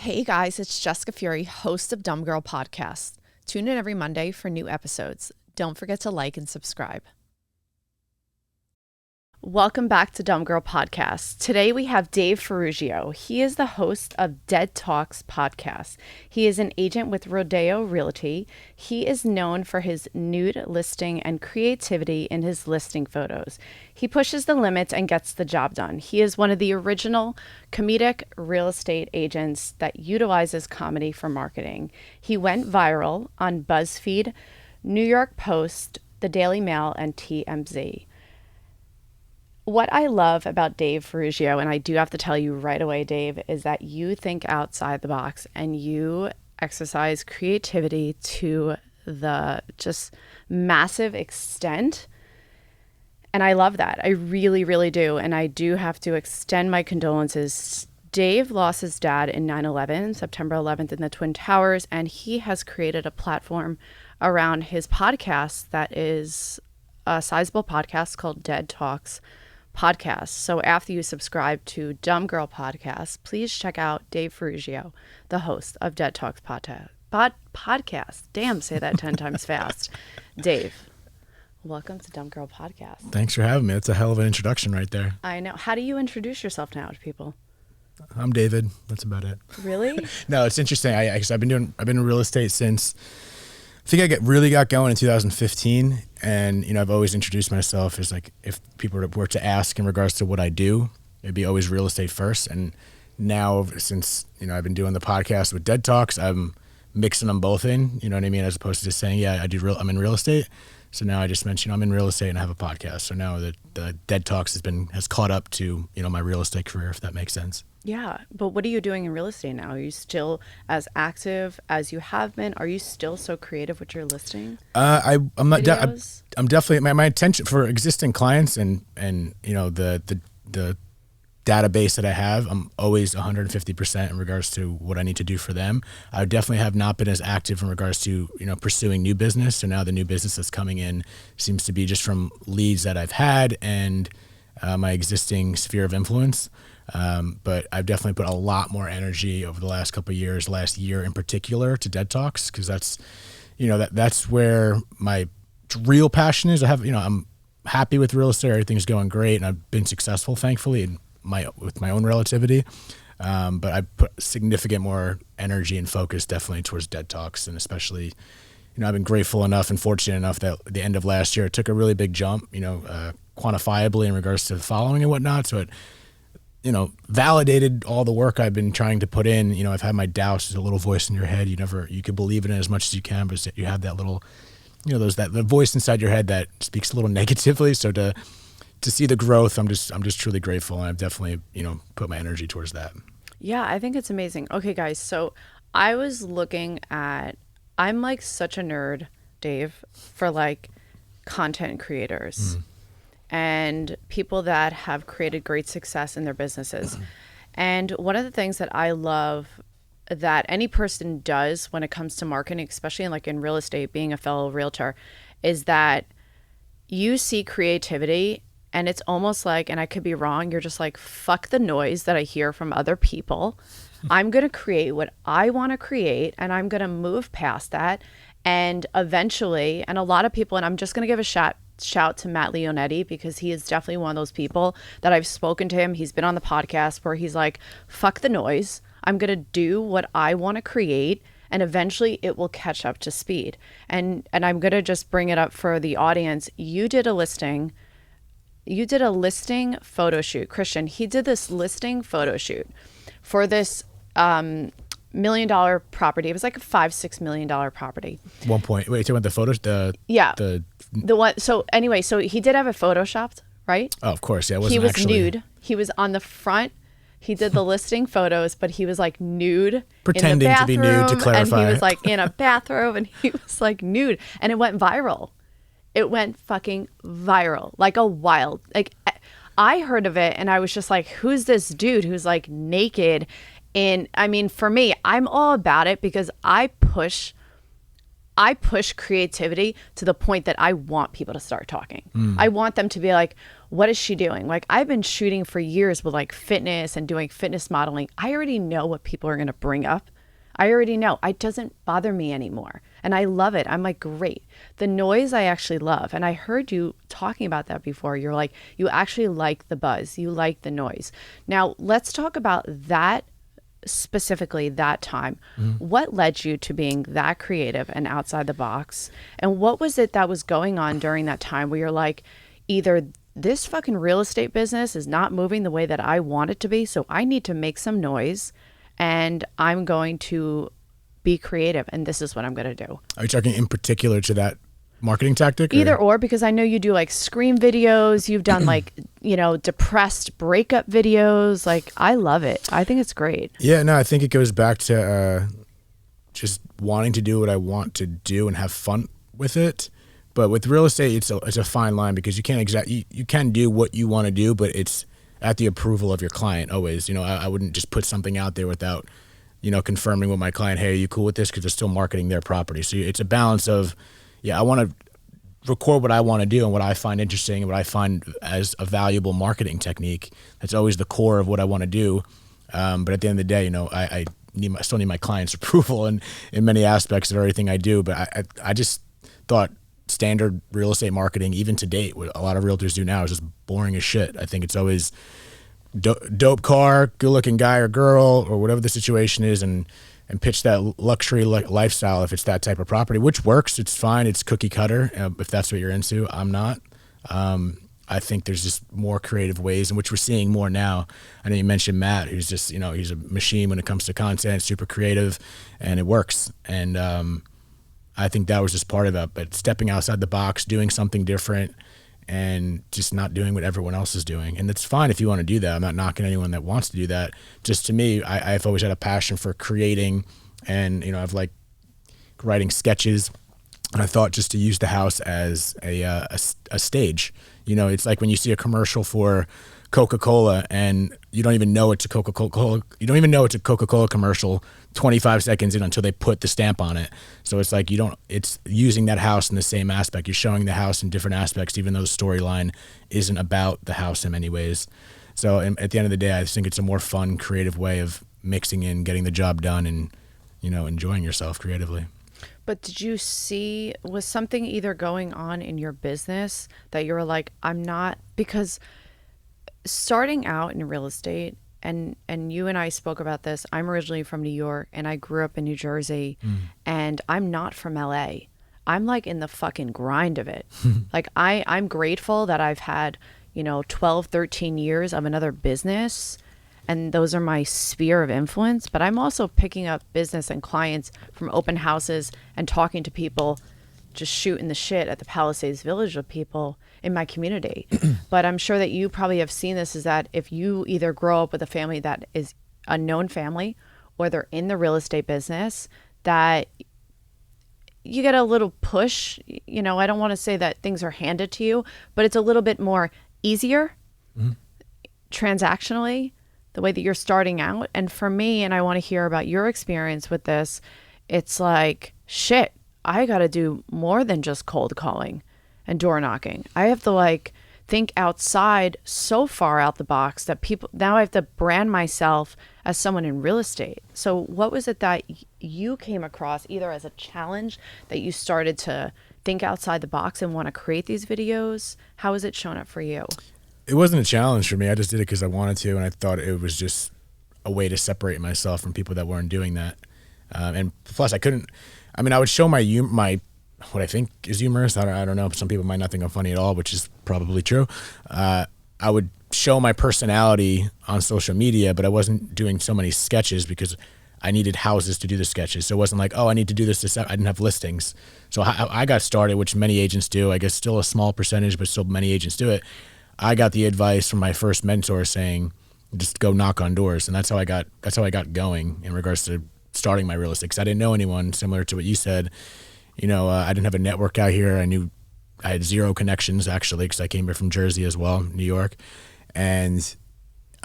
Hey guys, it's Jessica Fury, host of Dumb Girl Podcast. Tune in every Monday for new episodes. Don't forget to like and subscribe. Welcome back to Dumb Girl Podcast. Today we have Dave Ferrugio. He is the host of Dead Talks Podcast. He is an agent with Rodeo Realty. He is known for his nude listing and creativity in his listing photos. He pushes the limits and gets the job done. He is one of the original comedic real estate agents that utilizes comedy for marketing. He went viral on BuzzFeed, New York Post, the Daily Mail, and TMZ. What I love about Dave Ferrugio, and I do have to tell you right away, Dave, is that you think outside the box and you exercise creativity to the just massive extent. And I love that. I really, really do. And I do have to extend my condolences. Dave lost his dad in 9/11, September 11th in the Twin Towers, and he has created a platform around his podcast that is a sizable podcast called Dead Talks Podcast. So after you subscribe to Dumb Girl Podcast, please check out Dave Ferrugio, the host of Dead Talks Podcast. Damn, say that 10 times fast. Dave, welcome to Dumb Girl Podcast. Thanks for having me. That's a hell of an introduction right there. I know. How do you introduce yourself now to people? I'm David. That's about it. Really? No, it's interesting. I've been in real estate since I think I really got going in 2015, and I've always introduced myself as like, if people were to ask in regards to what I do, it'd be always real estate first. And now since I've been doing the podcast with Dead Talks, I'm mixing them both in. You know what I mean? As opposed to just saying, yeah, I'm in real estate. So now I just mentioned I'm in real estate and I have a podcast. So now the Dead Talks has caught up to my real estate career, if that makes sense. Yeah, but what are you doing in real estate now? Are you still as active as you have been? Are you still so creative with your listing? I'm not. I'm definitely my intention for existing clients and the database that I have. I'm always 150% in regards to what I need to do for them. I definitely have not been as active in regards to pursuing new business. So now the new business that's coming in seems to be just from leads that I've had and my existing sphere of influence. But I've definitely put a lot more energy over the last couple of years, last year in particular, to Dead Talks, because that's, that's where my real passion is. I'm happy with real estate. Everything's going great, and I've been successful, thankfully, with my own relativity. But I put significant more energy and focus definitely towards Dead Talks, and especially, I've been grateful enough and fortunate enough that at the end of last year, it took a really big jump, quantifiably in regards to following and whatnot. So it, validated all the work I've been trying to put in. I've had my doubts. There's a little voice in your head. You could believe in it as much as you can, but you have that little, the voice inside your head that speaks a little negatively. So to see the growth, I'm just truly grateful. And I've definitely, put my energy towards that. Yeah, I think it's amazing. Okay, guys. So I was looking at, I'm like such a nerd, Dave, for like content creators. And people that have created great success in their businesses. And one of the things that I love that any person does when it comes to marketing, especially in real estate, being a fellow realtor, is that you see creativity and it's almost like, and I could be wrong, you're just like, fuck the noise that I hear from other people. I'm going to create what I want to create, and I'm going to move past that. And eventually, and a lot of people, and I'm just going to give a shout to Matt Leonetti, because he is definitely one of those people that I've spoken to him. He's been on the podcast where he's like, fuck the noise. I'm going to do what I want to create, and eventually it will catch up to speed. And I'm going to just bring it up for the audience. You did a listing photo shoot. Christian, he did this listing photo shoot for this $1 million property. It was like a $5-6 million property. Wait, you talking about the photos? The one. So anyway, so he did have it photoshopped, right? Oh, of course. Yeah, he was nude. He was on the front. He did the listing photos, but he was like nude, pretending in the bathroom, to be nude, to clarify. And he was like in a bathrobe, and he was like nude, and it went viral. It went fucking viral, like a wild. Like I heard of it, and I was just like, "Who's this dude who's like naked?" And I mean, for me, I'm all about it because I push I push creativity to the point that I want people to start talking. I want them to be like, what is she doing? Like, I've been shooting for years with like fitness and doing fitness modeling. I already know what people are going to bring up. I already know. It doesn't bother me anymore. And I love it. I'm like, great. The noise I actually love. And I heard you talking about that before. You're like, you actually like the buzz. You like the noise. Now, let's talk about that specifically, that time. What led you to being that creative and outside the box? And what was it that was going on during that time where you're like, either this fucking real estate business is not moving the way that I want it to be, so I need to make some noise and I'm going to be creative, and this is what I'm going to do. Are you talking in particular to that marketing tactic? Either or, because I know you do like scream videos. You've done like, depressed breakup videos. Like, I love it. I think it's great. Yeah, no, I think it goes back to just wanting to do what I want to do and have fun with it. But with real estate, it's a fine line because you can't you can do what you want to do, but it's at the approval of your client always. I wouldn't just put something out there without, confirming with my client, hey, are you cool with this? Because they're still marketing their property. So it's a balance of, I want to record what I want to do and what I find interesting and what I find as a valuable marketing technique. That's always the core of what I want to do. But at the end of the day, I still need my client's approval in many aspects of everything I do. But I just thought standard real estate marketing, even to date, what a lot of realtors do now is just boring as shit. I think it's always dope car, good looking guy or girl or whatever the situation is, and pitch that luxury lifestyle if it's that type of property, which works. It's fine. It's cookie cutter if that's what you're into. I'm not. I think there's just more creative ways, in which we're seeing more now. I know you mentioned Matt, who's just, he's a machine when it comes to content, super creative, and it works. And I think that was just part of it. But stepping outside the box, doing something different, and just not doing what everyone else is doing. And it's fine if you want to do that. I'm not knocking anyone that wants to do that. Just to me, I've always had a passion for creating, and I've like writing sketches, and I thought just to use the house as a stage. It's like when you see a commercial for Coca-Cola and you don't even know it's a Coca-Cola. You don't even know it's a Coca-Cola commercial 25 seconds in until they put the stamp on it. So it's like it's using that house in the same aspect. You're showing the house in different aspects, even though the storyline isn't about the house in many ways. So at the end of the day, I just think it's a more fun, creative way of mixing in, getting the job done, and enjoying yourself creatively. But did you see, was something either going on in your business that you were like, I'm not, because starting out in real estate, and you and I spoke about this, I'm originally from New York and I grew up in New Jersey, and I'm not from LA. I'm like in the fucking grind of it. Like I'm grateful that I've had, 12, 13 years of another business, and those are my sphere of influence. But I'm also picking up business and clients from open houses and talking to people, just shooting the shit at the Palisades Village with people in my community. But I'm sure that you probably have seen this, is that if you either grow up with a family that is a known family, or they're in the real estate business, that you get a little push. I don't want to say that things are handed to you, but it's a little bit more easier transactionally, the way that you're starting out. And for me, and I want to hear about your experience with this, it's like, shit, I got to do more than just cold calling and door knocking. I have to think outside, so far out the box, that people, now I have to brand myself as someone in real estate. So what was it that you came across, either as a challenge that you started to think outside the box and want to create these videos? How has it shown up for you? It wasn't a challenge for me. I just did it because I wanted to, and I thought it was just a way to separate myself from people that weren't doing that. And plus, I would show my what I think is humorous. I don't know. Some people might not think I'm funny at all, which is probably true. I would show my personality on social media, but I wasn't doing so many sketches because I needed houses to do the sketches. So it wasn't like, oh, I need to do this. I didn't have listings. So I got started, which many agents do. I guess still a small percentage, but still many agents do it. I got the advice from my first mentor saying, just go knock on doors. And that's how I got going in regards to starting my real estate. 'Cause I didn't know anyone, similar to what you said. I didn't have a network out here. I had zero connections, actually, because I came here from Jersey as well, New York. And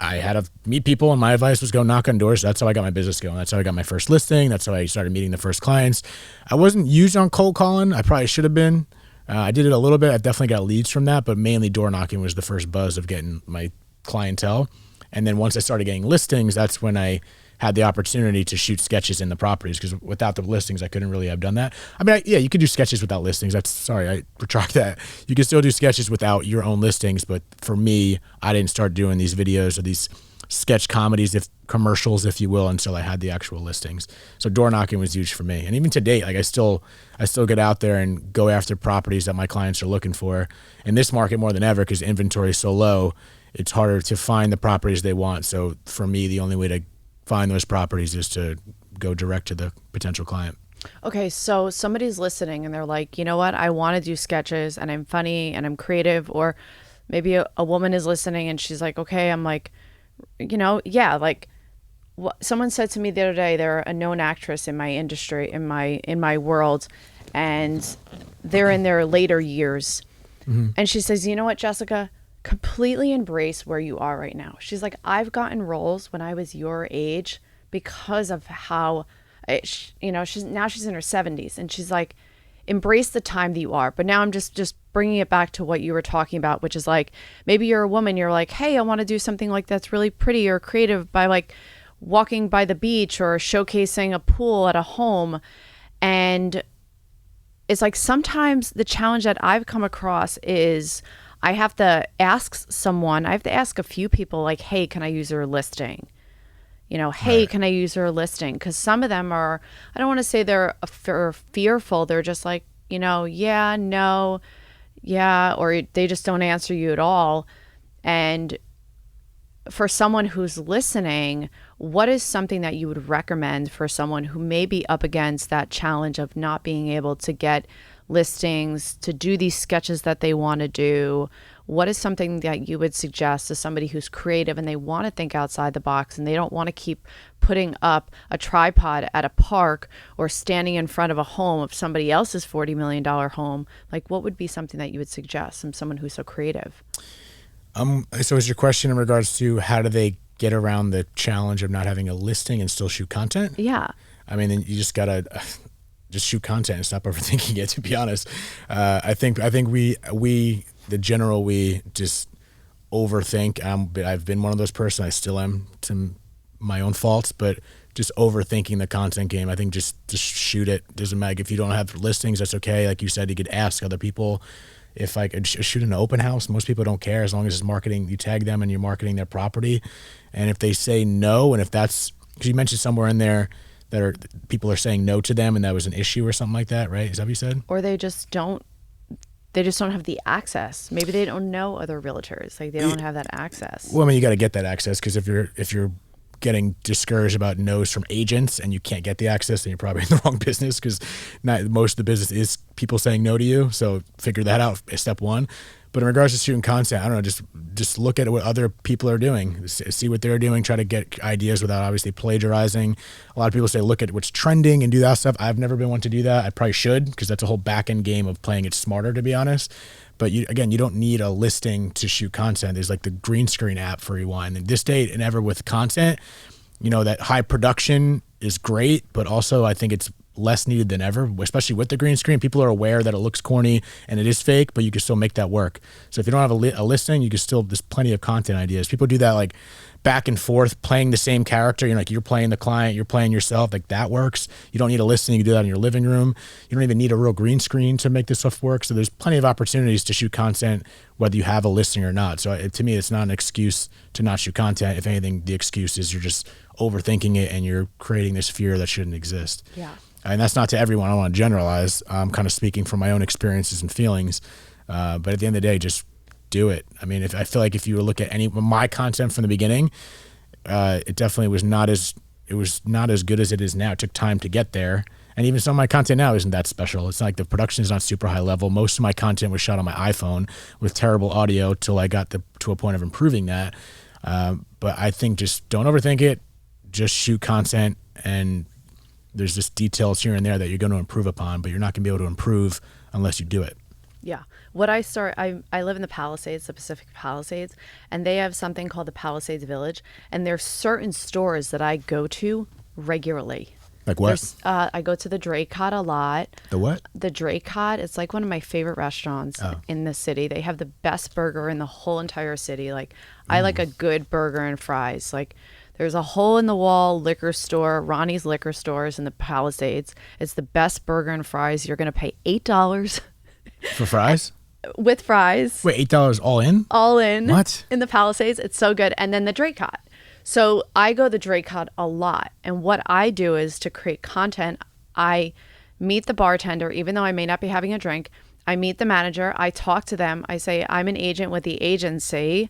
I had to meet people, and my advice was go knock on doors. That's how I got my business going. That's how I got my first listing. That's how I started meeting the first clients. I wasn't huge on cold calling. I probably should have been. I did it a little bit. I've definitely got leads from that, but mainly door knocking was the first buzz of getting my clientele. And then once I started getting listings, that's when I had the opportunity to shoot sketches in the properties, because without the listings, I couldn't really have done that. I mean, yeah, you could do sketches without listings. Sorry, I retract that. You can still do sketches without your own listings, but for me, I didn't start doing these videos or these sketch comedies, commercials, if you will, until I had the actual listings. So door knocking was huge for me. And even to date, like I still get out there and go after properties that my clients are looking for. In this market more than ever, because inventory is so low, it's harder to find the properties they want. So for me, the only way to find those properties is to go direct to the potential client. Okay, so somebody's listening and they're like, you know what, I want to do sketches and I'm funny and I'm creative. Or maybe a woman is listening and she's like, okay, I'm like, yeah, like someone said to me the other day, they're a known actress in my industry, in my world, and they're in their later years. Mm-hmm. And she says, you know what, Jessica, completely embrace where you are right now. She's like, I've gotten roles when I was your age because of how, she's in her 70s, and she's like, embrace the time that you are. But now I'm just bringing it back to what you were talking about, which is like, maybe you're a woman, you're like, hey, I want to do something like that's really pretty or creative by like walking by the beach or showcasing a pool at a home. And it's like, sometimes the challenge that I've come across is I have to ask a few people like, hey, can I use your listing? Hey, right. Can I use your listing? Because some of them are, I don't want to say they're fearful. They're just like, yeah, no, yeah, or they just don't answer you at all. And for someone who's listening, what is something that you would recommend for someone who may be up against that challenge of not being able to get listings, to do these sketches that they want to do? What is something that you would suggest to somebody who's creative and they want to think outside the box and they don't want to keep putting up a tripod at a park or standing in front of a home of somebody else's $40 million home? Like, what would be something that you would suggest from someone who's so creative? So is your question in regards to how do they get around the challenge of not having a listing and still shoot content? Yeah. I mean, then you just gotta just shoot content and stop overthinking it, to be honest. I think we just overthink. I've been one of those persons. I still am, to my own faults, but just overthinking the content game. I think just shoot it. Doesn't matter if you don't have listings. That's okay. Like you said, you could ask other people. If I could shoot in an open house, most people don't care as long as it's marketing. You tag them and you're marketing their property. And if they say no, and if that's, because you mentioned somewhere in there that people are saying no to them and that was an issue or something like that, right? Is that what you said? Or they just don't have the access. Maybe they don't know other realtors. Like they don't have that access. Well, I mean, you got to get that access, because if you're getting discouraged about no's from agents and you can't get the access, then you're probably in the wrong business, because most of the business is people saying no to you. So figure that out, step one. But in regards to shooting content, I don't know, just look at what other people are doing, see what they're doing, try to get ideas without obviously plagiarizing. A lot of people say, look at what's trending and do that stuff. I've never been one to do that. I probably should, because that's a whole back end game of playing it smarter, to be honest. But you don't need a listing to shoot content. There's like the green screen app for Rewind. And this day and ever with content, that high production is great, but also I think it's less needed than ever, especially with the green screen. People are aware that it looks corny and it is fake, but you can still make that work. So if you don't have a listing, you can still, there's plenty of content ideas. People do that like back and forth, playing the same character. You're playing the client, you're playing yourself. Like that works. You don't need a listing. You can do that in your living room. You don't even need a real green screen to make this stuff work. So there's plenty of opportunities to shoot content, whether you have a listing or not. So to me, it's not an excuse to not shoot content. If anything, the excuse is you're just overthinking it and you're creating this fear that shouldn't exist. Yeah. And that's not to everyone. I don't want to generalize. I'm kind of speaking from my own experiences and feelings. But at the end of the day, just do it. I mean, I feel like if you look at any of my content from the beginning, it definitely was not as good as it is now. It took time to get there. And even some of my content now isn't that special. It's not like the production is not super high level. Most of my content was shot on my iPhone with terrible audio till I got to a point of improving that. But I think just don't overthink it. Just shoot content, and there's just details here and there that you're going to improve upon, but you're not going to be able to improve unless you do it. Yeah. I live in the Palisades, the Pacific Palisades, and they have something called the Palisades Village. And there's certain stores that I go to regularly. Like what? I go to the Draycott a lot. The what? The Draycott. It's like one of my favorite restaurants in the city. They have the best burger in the whole entire city. Like, I like a good burger and fries. Like, there's a hole-in-the-wall liquor store, Ronnie's Liquor Stores in the Palisades. It's the best burger and fries. You're going to pay $8 For fries? with fries. Wait, $8 all in? All in. What? In the Palisades. It's so good. And then the Draycott. So I go to the Draycott a lot. And what I do is to create content, I meet the bartender, even though I may not be having a drink. I meet the manager. I talk to them. I say, I'm an agent with the agency.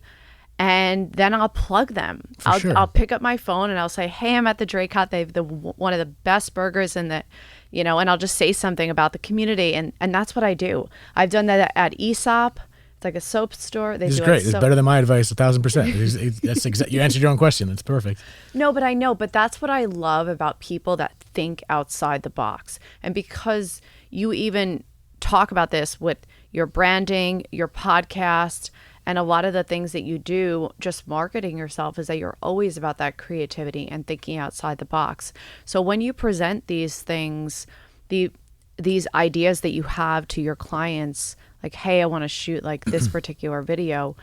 And then I'll plug them. I'll pick up my phone and I'll say, hey, I'm at the Draycott. They have one of the best burgers in the, and I'll just say something about the community. And that's what I do. I've done that at Aesop. It's like a soap store. This is great. It's better than my advice 1,000%. That's you answered your own question. That's perfect. No, but I know. But that's what I love about people that think outside the box. And because you even talk about this with your branding, your podcast, and a lot of the things that you do, just marketing yourself, is that you're always about that creativity and thinking outside the box. So when you present these things, these ideas that you have to your clients, like, hey, I want to shoot like this particular video,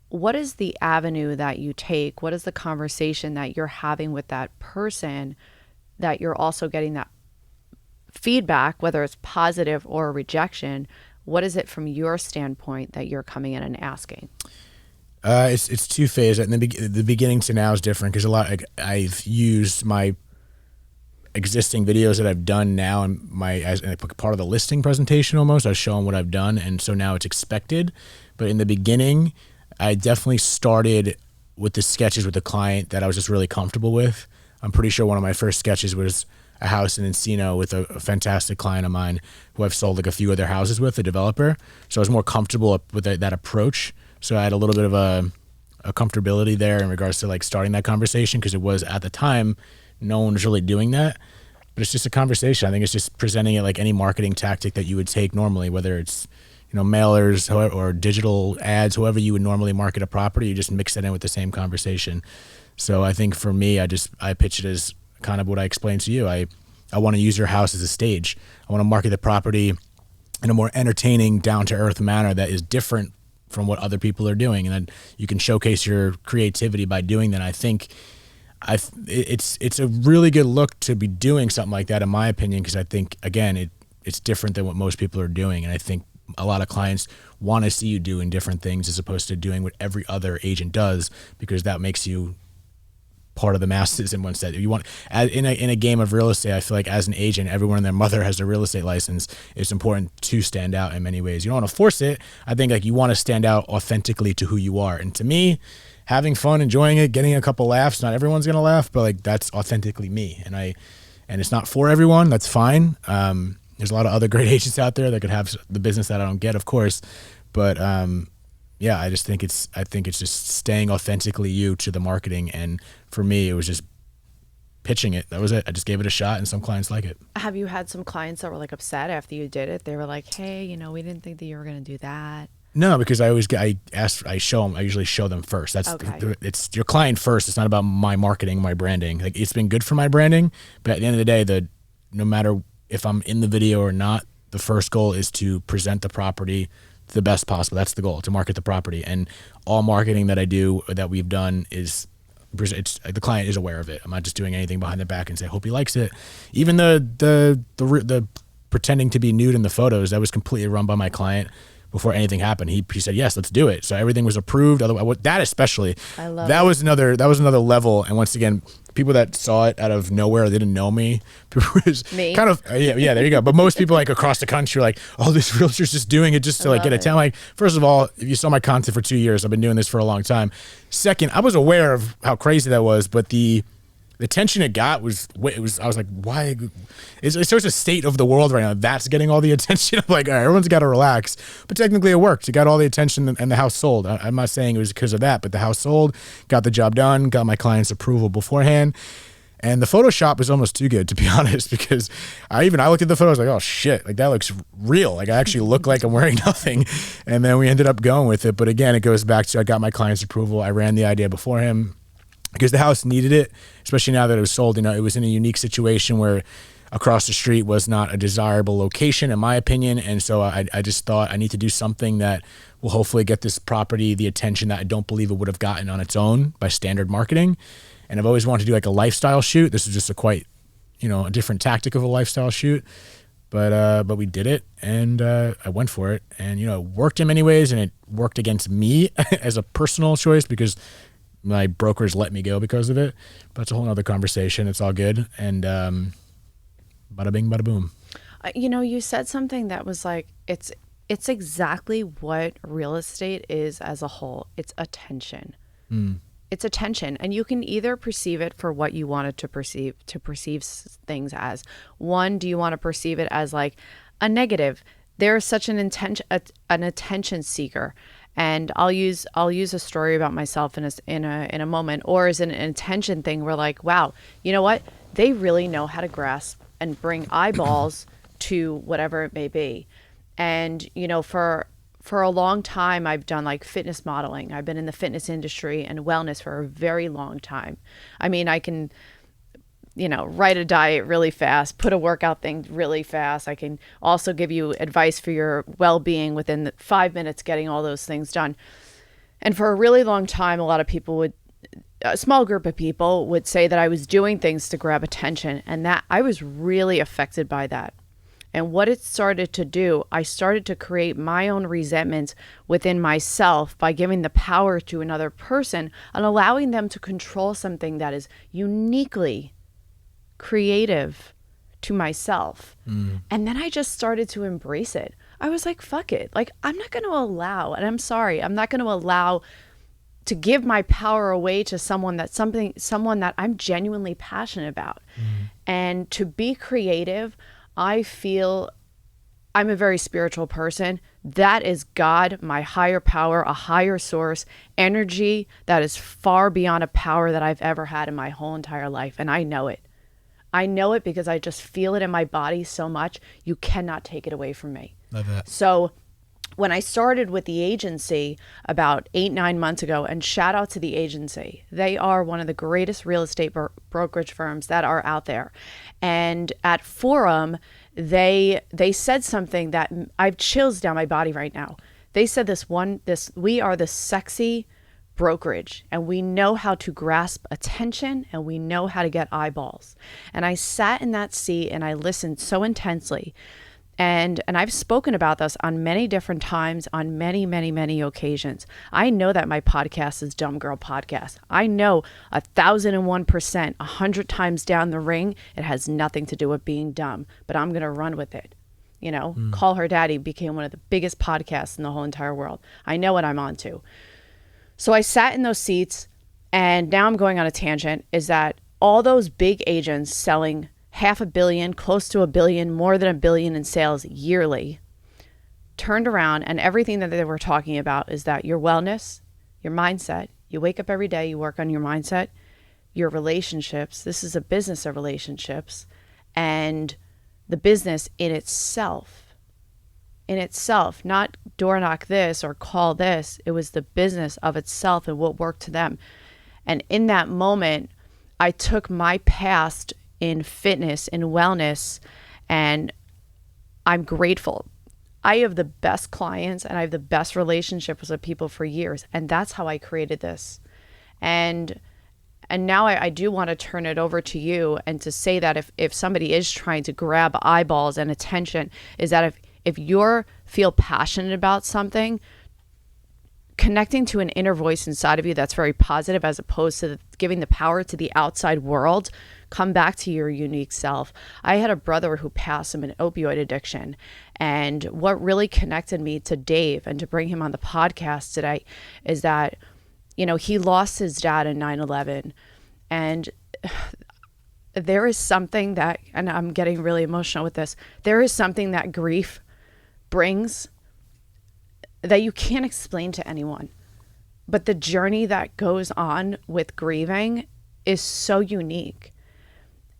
what is the avenue that you take? What is the conversation that you're having with that person that you're also getting that feedback, whether it's positive or rejection? What is it from your standpoint that you're coming in and asking? It's two-phased. In the beginning to now is different because I've used my existing videos that I've done now and as part of the listing presentation almost. I was showing what I've done, and so now it's expected. But in the beginning, I definitely started with the sketches with the client that I was just really comfortable with. I'm pretty sure one of my first sketches was a house in Encino with a fantastic client of mine who I've sold like a few other houses with, a developer. So I was more comfortable with that approach. So I had a little bit of a comfortability there in regards to like starting that conversation, because it was at the time, no one was really doing that. But it's just a conversation. I think it's just presenting it like any marketing tactic that you would take normally, whether it's mailers or digital ads, however you would normally market a property, you just mix that in with the same conversation. So I think for me, I pitch it as kind of what I explained to you. I want to use your house as a stage. I want to market the property in a more entertaining, down-to-earth manner that is different from what other people are doing, and then you can showcase your creativity by doing that. I think it's a really good look to be doing something like that, in my opinion, because I think, again, it's different than what most people are doing, and I think a lot of clients want to see you doing different things as opposed to doing what every other agent does, because that makes you part of the masses in one set. You want in a game of real estate, I feel like as an agent, everyone and their mother has a real estate license. It's important to stand out in many ways. You don't want to force it. I think like you want to stand out authentically to who you are. And to me, having fun, enjoying it, getting a couple laughs. Not everyone's gonna laugh, but like that's authentically me. And it's not for everyone. That's fine. There's a lot of other great agents out there that could have the business that I don't get, of course. But yeah, I think it's just staying authentically you to the marketing. And for me, it was just pitching it. That was it. I just gave it a shot, and some clients like it. Have you had some clients that were like upset after you did it? They were like, hey, we didn't think that you were going to do that. No, because I usually show them first. It's your client first. It's not about my marketing, my branding. Like, it's been good for my branding, but at the end of the day, no matter if I'm in the video or not, the first goal is to present the property the best possible. That's the goal, to market the property. And all marketing that I do, that we've done, the client is aware of it. I'm not just doing anything behind the back and say, hope he likes it. Even the pretending to be nude in the photos, that was completely run by my client before anything happened. He said, yes, let's do it. So everything was approved. Otherwise, that especially, I love that it. was another level. And once again, people that saw it out of nowhere, they didn't know me. Me? Kind of, yeah, there you go. But most people like across the country are like, oh, this realtor's just doing it just to like get attention. Like, first of all, if you saw my content for 2 years, I've been doing this for a long time. Second, I was aware of how crazy that was, but the attention it got was I was like, why? It's such a state of the world right now. That's getting all the attention. I'm like, all right, everyone's got to relax. But technically it worked. It got all the attention and the house sold. I'm not saying it was because of that, but the house sold, got the job done, got my client's approval beforehand. And the Photoshop was almost too good, to be honest, because I looked at the photo, I was like, oh shit, like that looks real. Like I actually look like I'm wearing nothing. And then we ended up going with it. But again, it goes back to, I got my client's approval. I ran the idea before him because the house needed it, especially now that it was sold. You know, it was in a unique situation where across the street was not a desirable location, in my opinion. And so I just thought I need to do something that will hopefully get this property the attention that I don't believe it would have gotten on its own by standard marketing. And I've always wanted to do like a lifestyle shoot. This is just a quite, a different tactic of a lifestyle shoot. But we did it, and I went for it. And, it worked in many ways, and it worked against me as a personal choice because my brokers let me go because of it. But it's a whole nother conversation. It's all good. And bada bing, bada boom. You said something that was like, it's exactly what real estate is as a whole. It's attention. It's attention, and you can either perceive it for what you want it to perceive things as. One, do you want to perceive it as like a negative? There is such an attention seeker, and I'll use a story about myself in a moment, or as an attention thing. We're like, wow, you know what? They really know how to grasp and bring eyeballs to whatever it may be. And, for a long time, I've done like fitness modeling. I've been in the fitness industry and wellness for a very long time. I mean, I can, write a diet really fast, put a workout thing really fast. I can also give you advice for your well-being within 5 minutes, getting all those things done. And for a really long time, a small group of people would say that I was doing things to grab attention, and that I was really affected by that. And what it started to do, I started to create my own resentment within myself by giving the power to another person and allowing them to control something that is uniquely creative to myself. And then I just started to embrace it. I was like, fuck it. Like, I'm not going to allow, and I'm sorry, I'm not going to allow to give my power away to someone that I'm genuinely passionate about. And to be creative, I feel I'm a very spiritual person. That is God, my higher power, a higher source, energy that is far beyond a power that I've ever had in my whole entire life. And I know it. I know it because I just feel it in my body so much. You cannot take it away from me. Love that. So when I started with the agency about 8-9 months ago, and shout out to the agency, they are one of the greatest real estate brokerage firms that are out there. And at Forum, they said something that I have chills down my body right now. They said we are the sexy brokerage, and we know how to grasp attention, and we know how to get eyeballs. And I sat in that seat and I listened so intensely. And I've spoken about this on many different times, on many, many, many occasions. I know that my podcast is Dumb Girl Podcast. I know 1,001%, 100 times down the ring, it has nothing to do with being dumb, but I'm going to run with it. Call Her Daddy became one of the biggest podcasts in the whole entire world. I know what I'm on to. So I sat in those seats, and now I'm going on a tangent, is that all those big agents selling $500 million, close to $1 billion, more than $1 billion in sales yearly, turned around, and everything that they were talking about is that your wellness, your mindset, you wake up every day, you work on your mindset, your relationships. This is a business of relationships, and the business in itself, not door knock this or call this. It was the business of itself and what worked to them. And in that moment, I took my past in fitness, in wellness, and I'm grateful. I have the best clients and I have the best relationships with people for years, and that's how I created this. And now I do want to turn it over to you and to say that if somebody is trying to grab eyeballs and attention, is that if you feel passionate about something, connecting to an inner voice inside of you that's very positive, as opposed to giving the power to the outside world, come back to your unique self. I had a brother who passed from an opioid addiction, and what really connected me to Dave and to bring him on the podcast today is that, he lost his dad in 9/11, and there is something that, and I'm getting really emotional with this, there is something that grief brings that you can't explain to anyone. But the journey that goes on with grieving is so unique.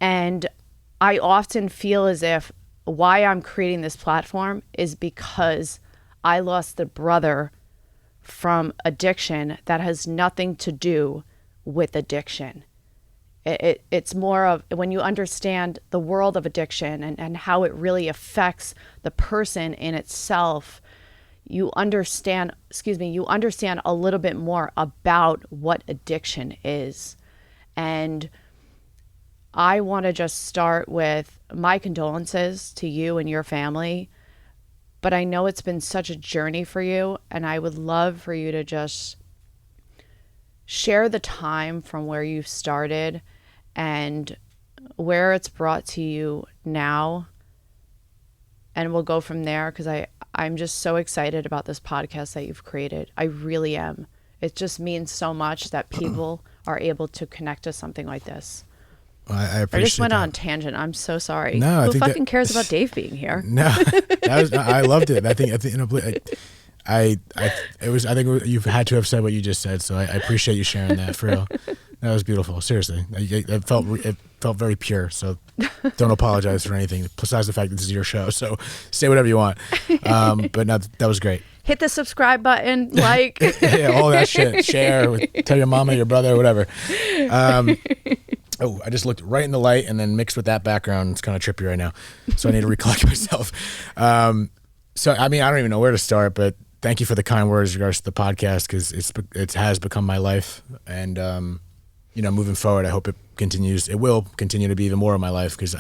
And I often feel as if why I'm creating this platform is because I lost a brother from addiction that has nothing to do with addiction. It's more of when you understand the world of addiction and how it really affects the person in itself, you understand a little bit more about what addiction is. And I want to just start with my condolences to you and your family. But I know it's been such a journey for you, and I would love for you to just share the time from where you started and where it's brought to you now. And we'll go from there, because I'm just so excited about this podcast that you've created. I really am. It just means so much that people are able to connect to something like this. I appreciate. I just went that. on a tangent. I'm so sorry. No, who fucking cares about Dave being here? No, I loved it. I think I think you've had to have said what you just said. So I appreciate you sharing that, for real. That was beautiful. Seriously, it felt very pure. So don't apologize for anything. Besides the fact that this is your show, so say whatever you want. But no, that was great. Hit the subscribe button, like yeah, all that shit. Share, tell your mama, your brother, whatever. Oh, I just looked right in the light and then mixed with that background. It's kind of trippy right now. So I need to recollect myself. So, I mean, I don't even know where to start, but thank you for the kind words in regards to the podcast, because it has become my life. And, moving forward, I hope it will continue to be even more of my life, because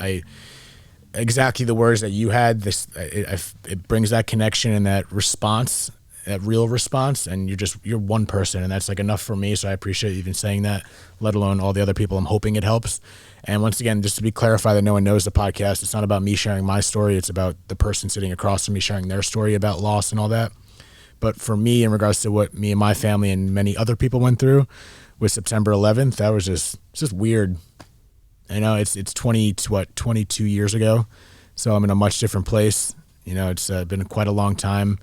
exactly the words that you had, it brings that connection and that response, that real response, and you're one person, and that's like enough for me. So I appreciate you even saying that, let alone all the other people. I'm hoping it helps. And once again, just to be clarified, that no one knows the podcast, it's not about me sharing my story. It's about the person sitting across from me sharing their story about loss and all that. But for me, in regards to what me and my family and many other people went through with September 11th, that was just weird. I know it's 22 years ago. So I'm in a much different place. It's been quite a long time.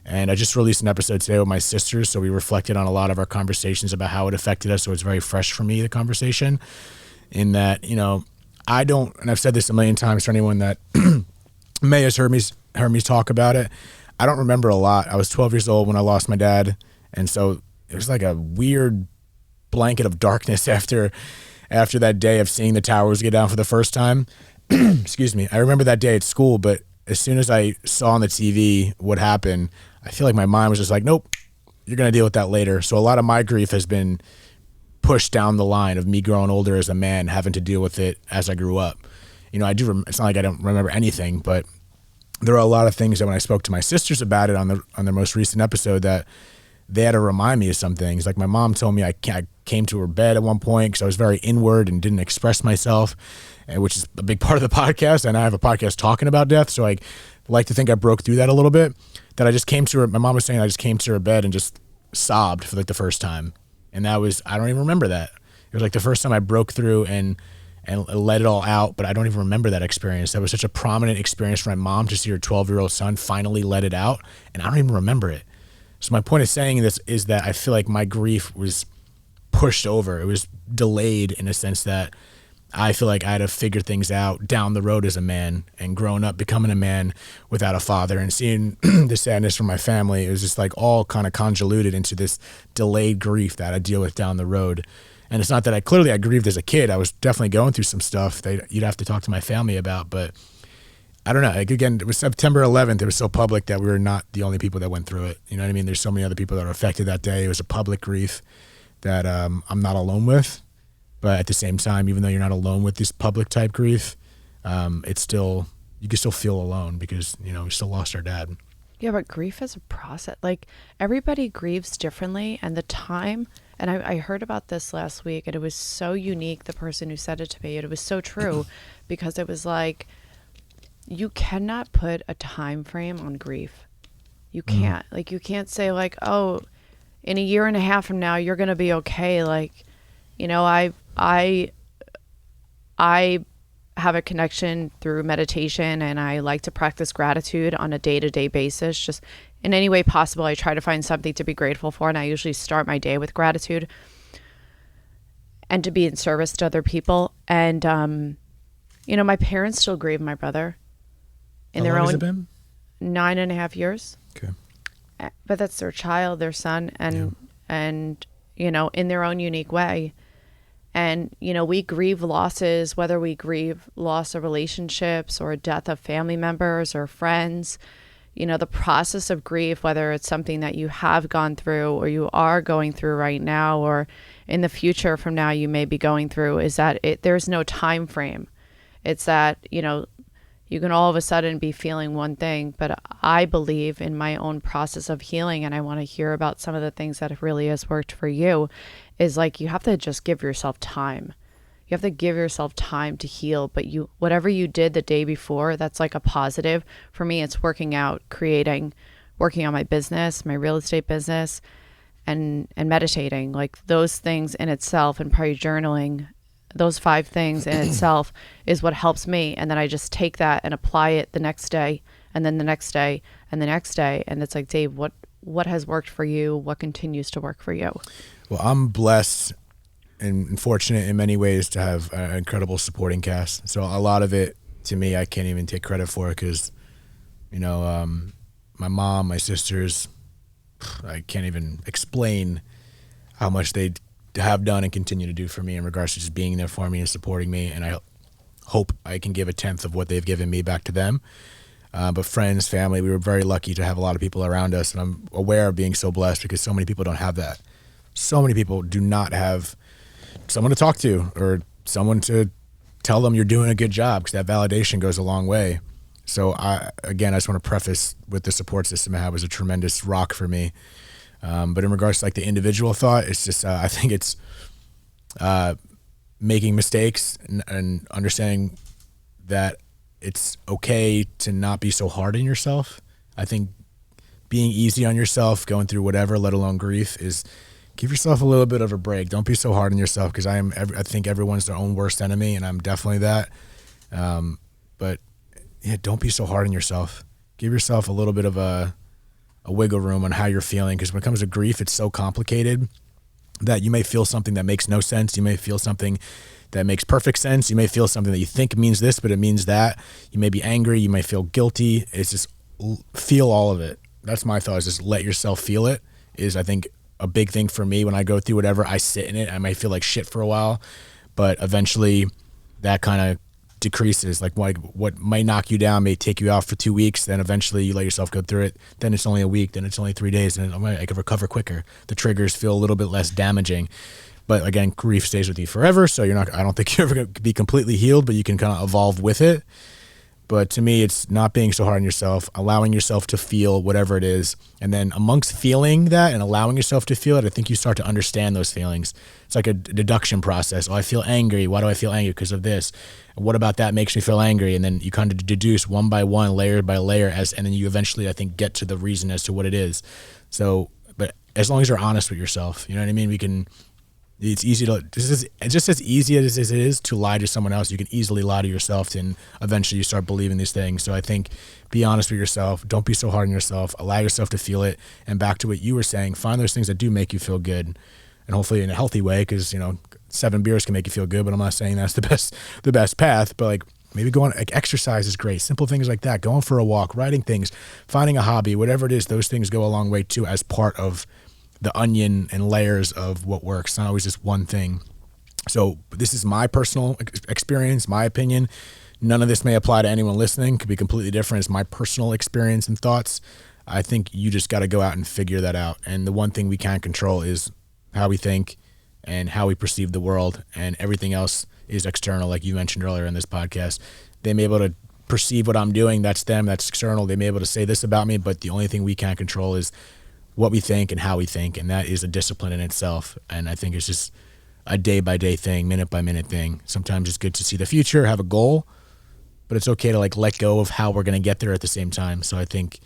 And I just released an episode today with my sisters, so we reflected on a lot of our conversations about how it affected us. So it's very fresh for me, the conversation, in that, I don't, and I've said this a million times for anyone that may have heard me talk about it. I don't remember a lot. I was 12 years old when I lost my dad, and so it was like a weird blanket of darkness after that day of seeing the towers get down for the first time. Excuse me. I remember that day at school, but as soon as I saw on the TV what happened, I feel like my mind was just like, nope, you're going to deal with that later. So a lot of my grief has been pushed down the line of me growing older as a man, having to deal with it as I grew up. It's not like I don't remember anything, but there are a lot of things that when I spoke to my sisters about it on their most recent episode, that they had to remind me of some things. Like my mom told me I came to her bed at one point because I was very inward and didn't express myself, which is a big part of the podcast. And I have a podcast talking about death, so I like to think I broke through that a little bit. That I just came to her. My mom was saying I just came to her bed and just sobbed for like the first time, and I don't even remember that. It was like the first time I broke through and let it all out, but I don't even remember that experience. That was such a prominent experience for my mom to see her 12-year-old son finally let it out, and I don't even remember it. So my point of saying this is that I feel like my grief was pushed over. It was delayed in a sense that I feel like I had to figure things out down the road as a man, and growing up, becoming a man without a father and seeing the sadness from my family. It was just like all kind of convoluted into this delayed grief that I deal with down the road. And it's not that I grieved as a kid. I was definitely going through some stuff that you'd have to talk to my family about, but I don't know. Like, again, it was September 11th. It was so public that we were not the only people that went through it. You know what I mean? There's so many other people that were affected that day. It was a public grief that I'm not alone with. But at the same time, even though you're not alone with this public type grief, you can still feel alone because, we still lost our dad. Yeah, but grief is a process. Like, everybody grieves differently, and the time, and I heard about this last week, and it was so unique, the person who said it to me, and it was so true, because it was like, you cannot put a time frame on grief. You can't. Like, you can't say, like, oh, in a year and a half from now, you're going to be okay. Like, I have a connection through meditation, and I like to practice gratitude on a day-to-day basis. Just in any way possible, I try to find something to be grateful for, and I usually start my day with gratitude and to be in service to other people. And My parents still grieve my brother in How their long has own it been? 9.5 years. Okay. But that's their child, their son, and in their own unique way. And we grieve losses, whether we grieve loss of relationships or death of family members or friends. The process of grief, whether it's something that you have gone through or you are going through right now, or in the future from now you may be going through, is that there's no time frame. It's that, you can all of a sudden be feeling one thing, but I believe in my own process of healing, and I want to hear about some of the things that really has worked for you, is like you have to just give yourself time. You have to give yourself time to heal, but whatever you did the day before, that's like a positive. For me, it's working out, working on my business, my real estate business, and meditating. Like those things in itself, and probably journaling, those 5 things in itself is what helps me. And then I just take that and apply it the next day, and then the next day, and the next day. And it's like, Dave, what has worked for you? What continues to work for you? Well, I'm blessed and fortunate in many ways to have an incredible supporting cast. So a lot of it, to me, I can't even take credit for, because, my mom, my sisters, I can't even explain how much they have done and continue to do for me in regards to just being there for me and supporting me. And I hope I can give 1/10 of what they've given me back to them. But friends, family, we were very lucky to have a lot of people around us. And I'm aware of being so blessed, because so many people don't have that. So many people do not have someone to talk to or someone to tell them you're doing a good job, because that validation goes a long way. So I just want to preface with the support system I have was a tremendous rock for me. But in regards to like the individual thought, it's just, I think it's making mistakes and understanding that it's okay to not be so hard on yourself. I think being easy on yourself, going through whatever, let alone grief, is give yourself a little bit of a break. Don't be so hard on yourself, because I think everyone's their own worst enemy, and I'm definitely that. But yeah, don't be so hard on yourself. Give yourself a little bit of a wiggle room on how you're feeling, because when it comes to grief, it's so complicated that you may feel something that makes no sense. You may feel something that makes perfect sense. You may feel something that you think means this, but it means that. You may be angry. You may feel guilty. It's just feel all of it. That's my thought, is just let yourself feel it, is I think a big thing for me. When I go through whatever, I sit in it. I might feel like shit for a while, but eventually that kind of decreases. Like what might knock you down may take you out for 2 weeks. Then eventually you let yourself go through it. Then it's only a week. Then it's only 3 days. And I can recover quicker. The triggers feel a little bit less damaging. But again, grief stays with you forever. So I don't think you're ever going to be completely healed, but you can kind of evolve with it. But to me, it's not being so hard on yourself, allowing yourself to feel whatever it is. And then amongst feeling that and allowing yourself to feel it, I think you start to understand those feelings. It's like a deduction process. Oh, I feel angry. Why do I feel angry? Because of this. And what about that makes me feel angry? And then you kind of deduce one by one, layer by layer, and then you eventually, I think, get to the reason as to what it is. So, but as long as you're honest with yourself, you know what I mean? It's easy to, just as easy as it is to lie to someone else, you can easily lie to yourself, and eventually you start believing these things. So I think be honest with yourself. Don't be so hard on yourself. Allow yourself to feel it. And back to what you were saying, find those things that do make you feel good, and hopefully in a healthy way, because 7 beers can make you feel good, but I'm not saying that's the best path. But like maybe going, like exercise is great. Simple things like that, going for a walk, writing things, finding a hobby, whatever it is, those things go a long way too, as part of the onion and layers of what works. Not always just one thing. So this is my personal experience, my opinion. None of this may apply to anyone listening. Could be completely different. It's my personal experience and thoughts. I think you just got to go out and figure that out. And the one thing we can't control is how we think and how we perceive the world, and everything else is external. Like you mentioned earlier in this podcast, they may be able to perceive what I'm doing. That's them. That's external. They may be able to say this about me, but the only thing we can't control is what we think and how we think, and that is a discipline in itself. And I think it's just a day-by-day thing, minute-by-minute thing. Sometimes it's good to see the future, have a goal, but it's okay to like let go of how we're going to get there at the same time. So I think,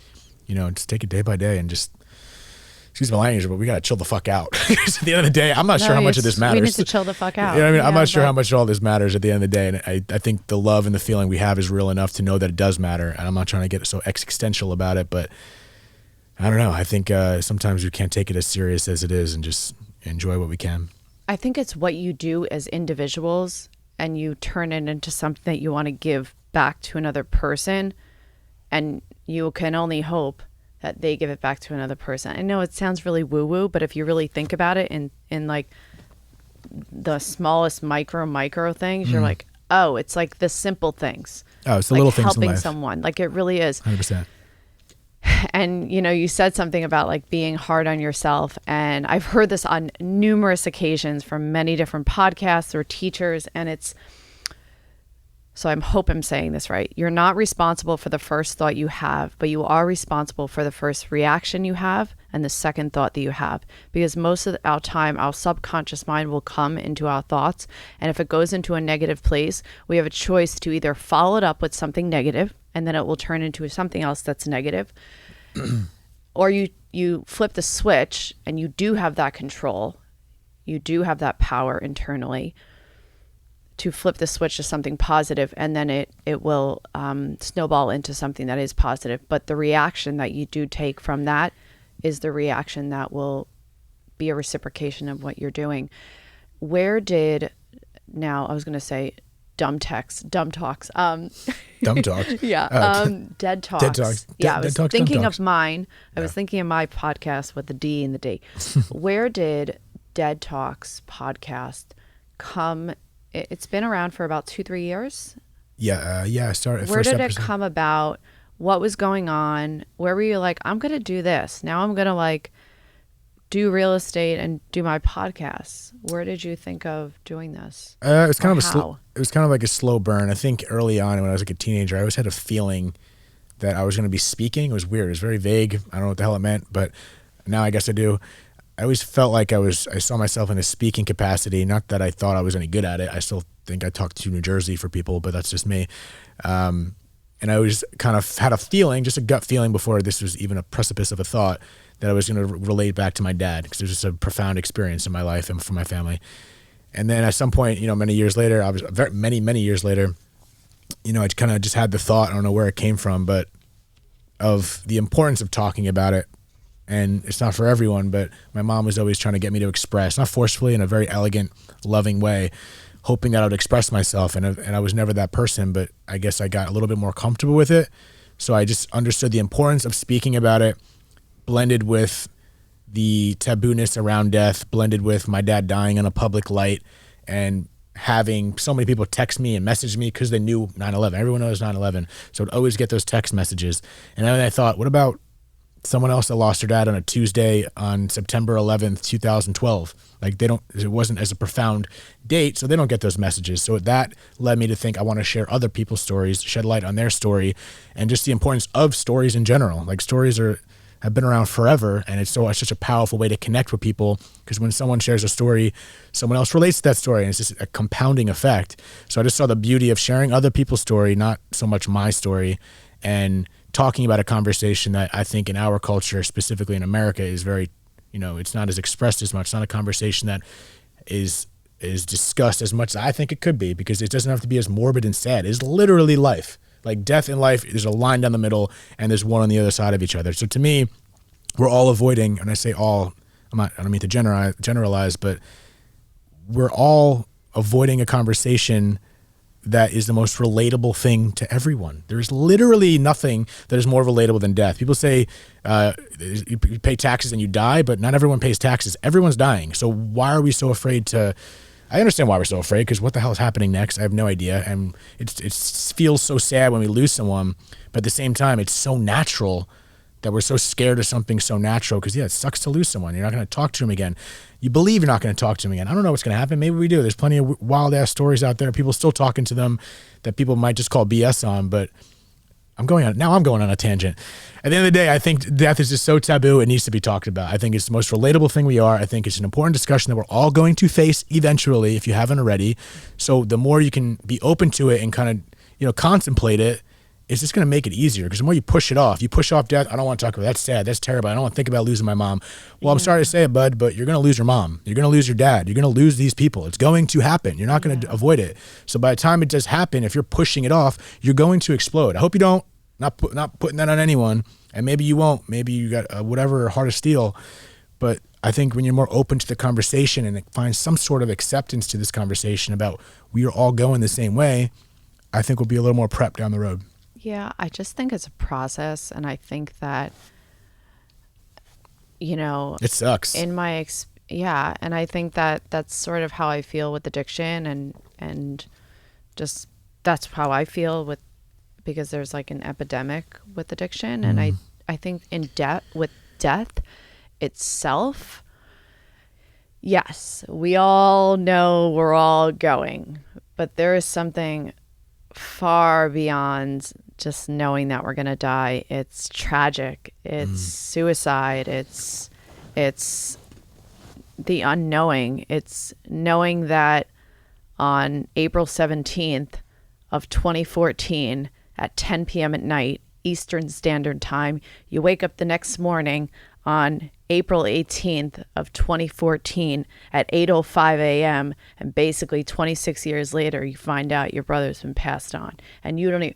just take it day by day and just, excuse my language, but we got to chill the fuck out. Because at the end of the day, I'm not sure how much of this matters. We need to chill the fuck out. You know what I mean? I'm not sure how much all this matters at the end of the day. And I think the love and the feeling we have is real enough to know that it does matter. And I'm not trying to get so existential about it, but I don't know. I think sometimes we can't take it as serious as it is and just enjoy what we can. I think it's what you do as individuals and you turn it into something that you want to give back to another person, and you can only hope that they give it back to another person. I know it sounds really woo-woo, but if you really think about it in like the smallest micro things, you're like, oh, it's like the simple things. Oh, it's the like little things in helping life. someone. Like it really is. 100%. And, you know, you said something about like being hard on yourself. And I've heard this on numerous occasions from many different podcasts or teachers. And so I hope I'm saying this right. You're not responsible for the first thought you have, but you are responsible for the first reaction you have and the second thought that you have. Because most of our time, our subconscious mind will come into our thoughts. And if it goes into a negative place, we have a choice to either follow it up with something negative, and then it will turn into something else that's negative. Or you flip the switch, and you do have that control. You do have that power internally to flip the switch to something positive, and then it will snowball into something that is positive. But the reaction that you do take from that is the reaction that will be a reciprocation of what you're doing. Where did, now I was going to say dumb talks. Dumb talks. Yeah. Dead talks. Dead talks. Yeah. I was Dead talks, thinking dumb of talks. mine. I was thinking of my podcast with the D and the D. Where did Dead Talks podcast come? It's been around for about 2-3 years. Yeah. I started. Where first did episode. it come about? What was going on? Where were you like, I'm going to do this. Now I'm going to like do real estate and do my podcasts. Where did you think of doing this? It was kind Or of how? it was kind of like a slow burn. I think early on when I was like a teenager, I always had a feeling that I was going to be speaking. It was weird. It was very vague. I don't know what the hell it meant, but now I guess I do. I always felt like I saw myself in a speaking capacity. Not that I thought I was any good at it. I still think I talked to New Jersey for people, but that's just me. And I always kind of had a feeling, just a gut feeling before this was even a precipice of a thought, that I was going to relate back to my dad, because it was just a profound experience in my life and for my family. And then at some point, many years later, many years later, I kind of just had the thought, I don't know where it came from, but of the importance of talking about it. And it's not for everyone, but my mom was always trying to get me to express, not forcefully, in a very elegant, loving way, hoping that I would express myself. And I was never that person, but I guess I got a little bit more comfortable with it. So I just understood the importance of speaking about it, blended with the tabooness around death, blended with my dad dying in a public light, and having so many people text me and message me because they knew 9/11. Everyone knows 9/11. So I'd always get those text messages. And then I thought, what about someone else that lost their dad on a Tuesday on September 11th, 2012? Like it wasn't as a profound date, so they don't get those messages. So that led me to think I want to share other people's stories, shed light on their story, and just the importance of stories in general. Like stories have been around forever, and it's such a powerful way to connect with people, because when someone shares a story, someone else relates to that story, and it's just a compounding effect. So I just saw the beauty of sharing other people's story, not so much my story, and talking about a conversation that I think in our culture, specifically in America, is very, it's not as expressed as much. It's not a conversation that is discussed as much as I think it could be, because it doesn't have to be as morbid and sad. It's literally life. Like death and life, there's a line down the middle, and there's one on the other side of each other. So to me, we're all avoiding, and I say all, I don't mean to generalize, but we're all avoiding a conversation that is the most relatable thing to everyone. There's literally nothing that is more relatable than death. People say you pay taxes and you die, but not everyone pays taxes. Everyone's dying. So why are we so afraid to... I understand why we're so afraid, because what the hell is happening next? I have no idea. And it feels so sad when we lose someone, but at the same time, it's so natural that we're so scared of something so natural, because it sucks to lose someone. You're not going to talk to him again. You believe you're not going to talk to him again. I don't know what's going to happen. Maybe we do. There's plenty of wild ass stories out there. People still talking to them that people might just call BS on, but I'm going on a tangent. At the end of the day, I think death is just so taboo. It needs to be talked about. I think it's the most relatable thing we are. I think it's an important discussion that we're all going to face eventually, if you haven't already. So the more you can be open to it and kind of, contemplate it, it's just going to make it easier, because the more you push it off, death. I don't want to talk about it. That's sad. That's terrible. I don't want to think about losing my mom. Well, I'm sorry to say it, bud, but you're going to lose your mom. You're going to lose your dad. You're going to lose these people. It's going to happen. You're not going to avoid it. So by the time it does happen, if you're pushing it off, you're going to explode. I hope you don't. Not putting that on anyone. And maybe you won't. Maybe you got whatever heart of steel. But I think when you're more open to the conversation and find some sort of acceptance to this conversation about we are all going the same way, I think we'll be a little more prepped down the road. Yeah, I just think it's a process, and I think that, it sucks. and I think that that's sort of how I feel with addiction, and just that's how I feel because there's like an epidemic with addiction, and I think with death itself, yes, we all know we're all going, but there is something far beyond just knowing that we're going to die. It's tragic. It's suicide. It's the unknowing. It's knowing that on April 17th of 2014 at 10 p.m. at night, Eastern Standard Time, you wake up the next morning on April 18th of 2014 at 8:05 a.m. and basically 26 years later, you find out your brother's been passed on, and you don't even,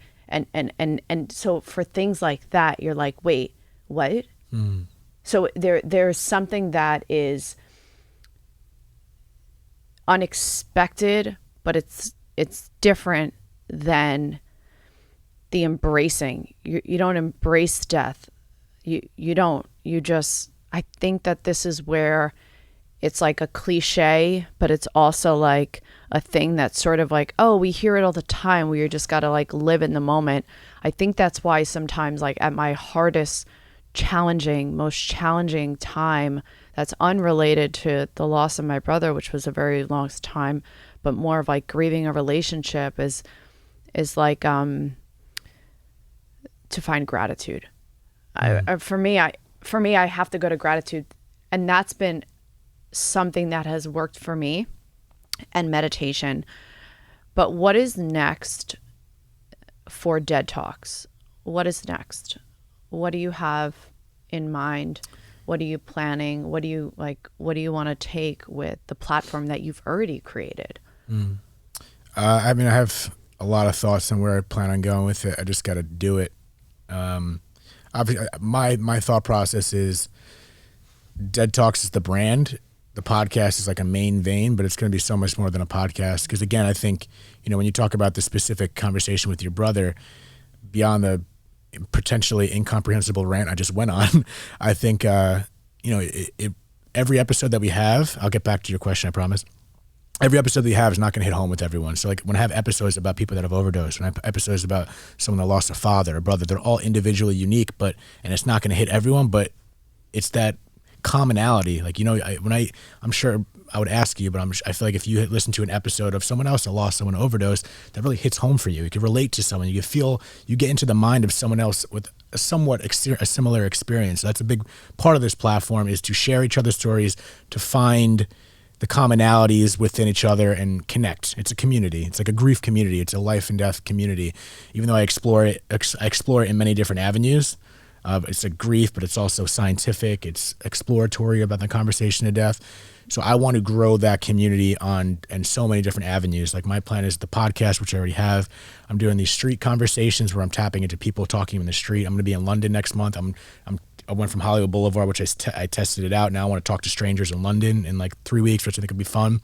and so for things like that, you're like, wait, what? So there's something that is unexpected, but it's different than the embracing. You don't embrace death. You don't. You just, I think that this is where it's like a cliche, but it's also like a thing that's sort of like, oh, we hear it all the time, where you just got to like live in the moment. I think that's why sometimes, like at my hardest, most challenging time that's unrelated to the loss of my brother, which was a very long time, but more of like grieving a relationship, is like to find gratitude. For me, I have to go to gratitude, and that's been something that has worked for me, and meditation. But what is next for Dead Talks? What is next? What do you have in mind? What are you planning? What do you want to take with the platform that you've already created? I mean, I have a lot of thoughts on where I plan on going with it. I just got to do it. Obviously, my thought process is Dead Talks is the brand. The podcast is like a main vein, but it's going to be so much more than a podcast. Because again, I think, when you talk about the specific conversation with your brother, beyond the potentially incomprehensible rant I just went on, I think, every episode that we have, I'll get back to your question, I promise. Every episode that we have is not going to hit home with everyone. So like when I have episodes about people that have overdosed, when I have episodes about someone that lost a father or brother, they're all individually unique, and it's not going to hit everyone, but it's that commonality. Like, I'm sure I would ask you, but I feel like if you listen to an episode of someone else that lost someone to overdose, that really hits home for you. You can relate to someone. You get into the mind of someone else with a similar experience. So that's a big part of this platform, is to share each other's stories, to find the commonalities within each other and connect. It's a community. It's like a grief community. It's a life and death community. Even though I explore it in many different avenues. It's a grief, but it's also scientific. It's exploratory about the conversation of death. So I want to grow that community in so many different avenues. Like my plan is the podcast, which I already have. I'm doing these street conversations where I'm tapping into people talking in the street. I'm going to be in London next month. I went from Hollywood Boulevard, which I tested it out. Now I want to talk to strangers in London in like 3 weeks, which I think would be fun.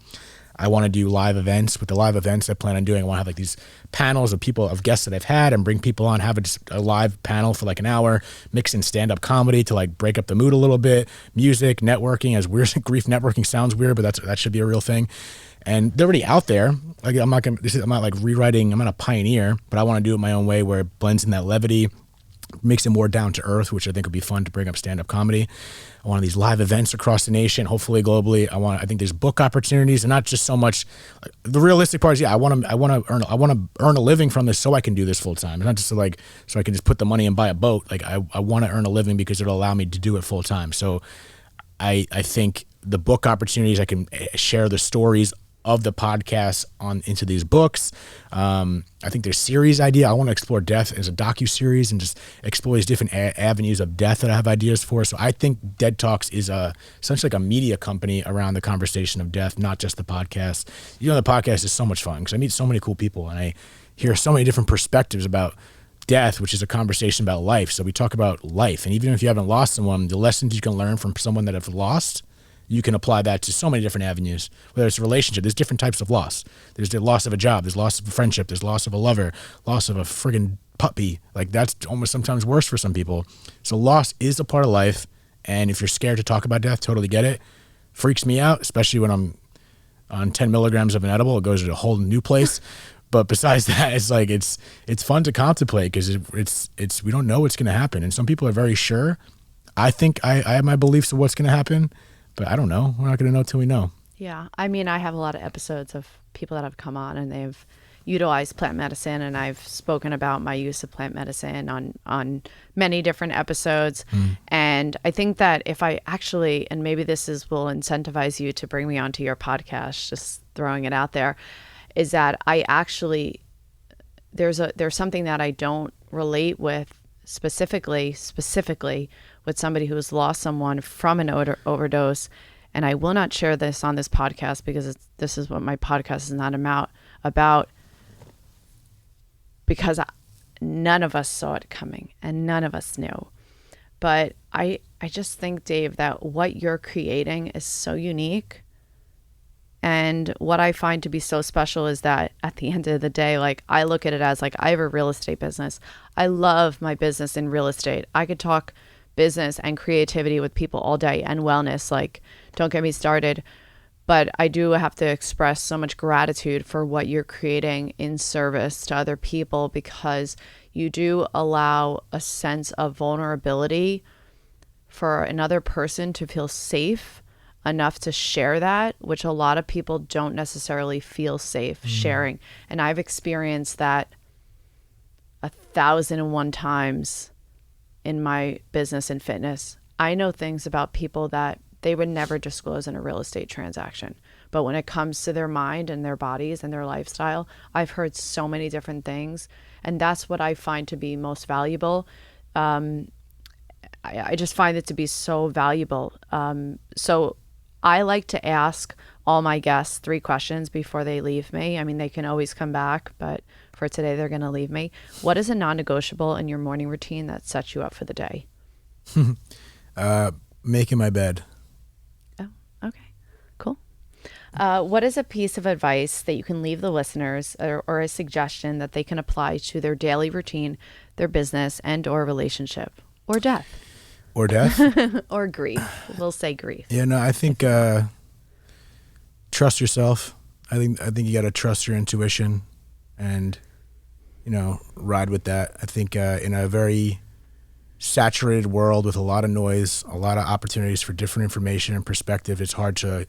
I want to do live events. With the live events I plan on doing, I want to have like these panels of guests that I've had, and bring people on, have a live panel for like an hour, mix in stand-up comedy to like break up the mood a little bit, music, networking. As weird, grief networking sounds weird, but that should be a real thing. And they're already out there. Like I'm not like rewriting. I'm not a pioneer, but I want to do it my own way, where it blends in that levity, makes it more down to earth, which I think would be fun to bring up stand-up comedy. I want these live events across the nation, hopefully globally. I think there's book opportunities, and not just so much. The realistic part is, I want to earn a living from this, so I can do this full time. It's not just so I can just put the money and buy a boat. Like I want to earn a living because it'll allow me to do it full time. So I think the book opportunities, I can share the stories of the podcast into these books. I think there's series idea. I want to explore death as a docu-series and just explore these different avenues of death that I have ideas for. So I think Dead Talks is essentially like a media company around the conversation of death, not just the podcast. The podcast is so much fun because I meet so many cool people, and I hear so many different perspectives about death, which is a conversation about life. So we talk about life, and even if you haven't lost someone, the lessons you can learn from someone that have lost you can apply that to so many different avenues. Whether it's a relationship, there's different types of loss. There's the loss of a job, there's loss of a friendship, there's loss of a lover, loss of a friggin' puppy. Like that's almost sometimes worse for some people. So loss is a part of life. And if you're scared to talk about death, totally get it. Freaks me out, especially when I'm on 10 milligrams of an edible. It goes to a whole new place. But besides that, it's like it's fun to contemplate because it's we don't know what's going to happen, and some people are very sure. I think I have my beliefs of what's going to happen, but I don't know. We're not going to know till we know. Yeah, I mean, I have a lot of episodes of people that have come on and they've utilized plant medicine, and I've spoken about my use of plant medicine on many different episodes. And I think that if I actually, and maybe will incentivize you to bring me onto your podcast, just throwing it out there, is that I actually, there's something that I don't relate with specifically with somebody who has lost someone from an overdose. And I will not share this on this podcast because this is what my podcast is not about because none of us saw it coming and none of us knew. But I just think, Dave, that what you're creating is so unique. And what I find to be so special is that at the end of the day, like I look at it as like I have a real estate business. I love my business in real estate. I could talk business and creativity with people all day and wellness. Like, don't get me started. But I do have to express so much gratitude for what you're creating in service to other people because you do allow a sense of vulnerability for another person to feel safe enough to share that, which a lot of people don't necessarily feel safe sharing. And I've experienced that 1,001 times in my business and fitness. I know things about people that they would never disclose in a real estate transaction. But when it comes to their mind and their bodies and their lifestyle, I've heard so many different things. And that's what I find to be most valuable. I just find it to be so valuable. So I like to ask all my guests 3 questions before they leave me. I mean, they can always come back, but for today, they're going to leave me. What is a non-negotiable in your morning routine that sets you up for the day? Making my bed. Oh, okay. Cool. What is a piece of advice that you can leave the listeners or a suggestion that they can apply to their daily routine, their business, and or relationship or death? Or death? Or grief. We'll say grief. Yeah, no, I think trust yourself. I think you got to trust your intuition and, ride with that. I think in a very saturated world with a lot of noise, a lot of opportunities for different information and perspective, it's hard to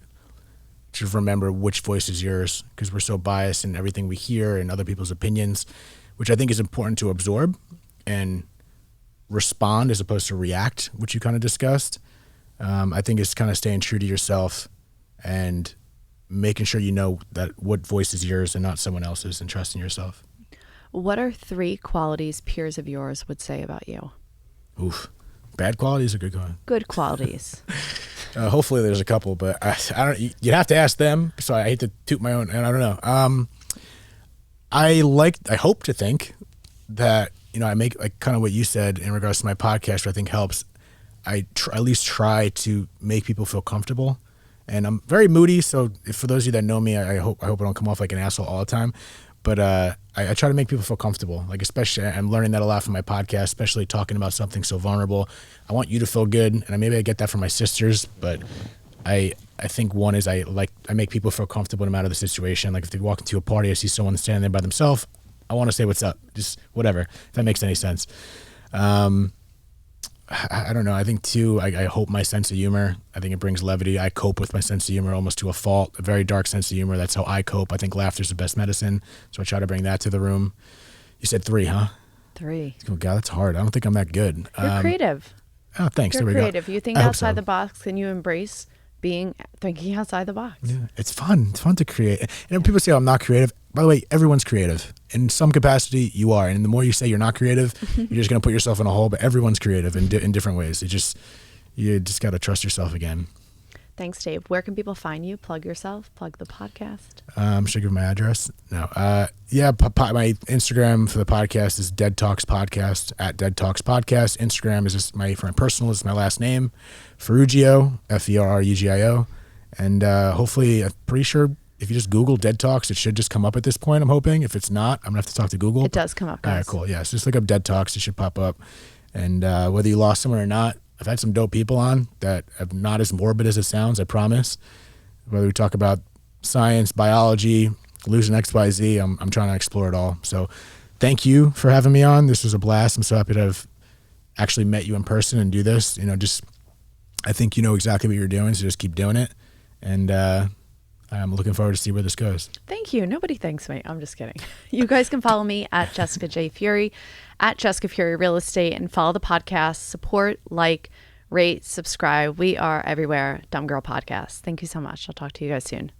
remember which voice is yours because we're so biased in everything we hear and other people's opinions, which I think is important to absorb and respond as opposed to react, which you kind of discussed. I think it's kind of staying true to yourself and making sure you know that what voice is yours and not someone else's and trusting yourself. What are 3 qualities peers of yours would say about you? Oof. Bad qualities or good qualities? Good qualities. Hopefully there's a couple, but I don't. You'd have to ask them. So I hate to toot my own, and I don't know. I hope to think that I make like kind of what you said in regards to my podcast, which I think helps. I at least try to make people feel comfortable, and I'm very moody. So for those of you that know me, I hope I don't come off like an asshole all the time. But I try to make people feel comfortable. Like especially, I'm learning that a lot from my podcast, especially talking about something so vulnerable. I want you to feel good, and maybe I get that from my sisters. But I think one is I make people feel comfortable no matter the situation. Like if they walk into a party, I see someone standing there by themselves, I want to say what's up, just whatever, if that makes any sense. I don't know. I think 2, I hope my sense of humor. I think it brings levity. I cope with my sense of humor almost to a fault, a very dark sense of humor. That's how I cope. I think laughter's the best medicine. So I try to bring that to the room. You said 3, huh? 3. Oh, God, that's hard. I don't think I'm that good. You're creative. Oh, thanks. You're there we creative. go. You think outside the box and you embrace thinking outside the box. Yeah, it's fun. It's fun to create. And people say, I'm not creative. By the way, everyone's creative. In some capacity, you are. And the more you say you're not creative, you're just going to put yourself in a hole. But everyone's creative in different ways. You just got to trust yourself again. Thanks, Dave. Where can people find you? Plug yourself, plug the podcast. Should I give my address? No. Yeah, my Instagram for the podcast is Dead Talks Podcast, at Dead Talks Podcast. Instagram is just my personal, is my last name, Ferrugio, Ferrugio. And hopefully, I'm pretty sure if you just Google Dead Talks, it should just come up at this point, I'm hoping. If it's not, I'm going to have to talk to Google. It does come up, guys. All right, cool. Yeah, so just look up Dead Talks. It should pop up. And whether you lost someone or not, I've had some dope people on that are not as morbid as it sounds, I promise. Whether we talk about science, biology, losing XYZ, I'm trying to explore it all. So thank you for having me on. This was a blast. I'm so happy to have actually met you in person and do this. I think you know exactly what you're doing, so just keep doing it. And I'm looking forward to see where this goes. Thank you. Nobody thanks me. I'm just kidding. You guys can follow me at Jessica J. Fury, at Jessica Fury Real Estate, and follow the podcast. Support, like, rate, subscribe. We are everywhere. Dumb Girl Podcast. Thank you so much. I'll talk to you guys soon.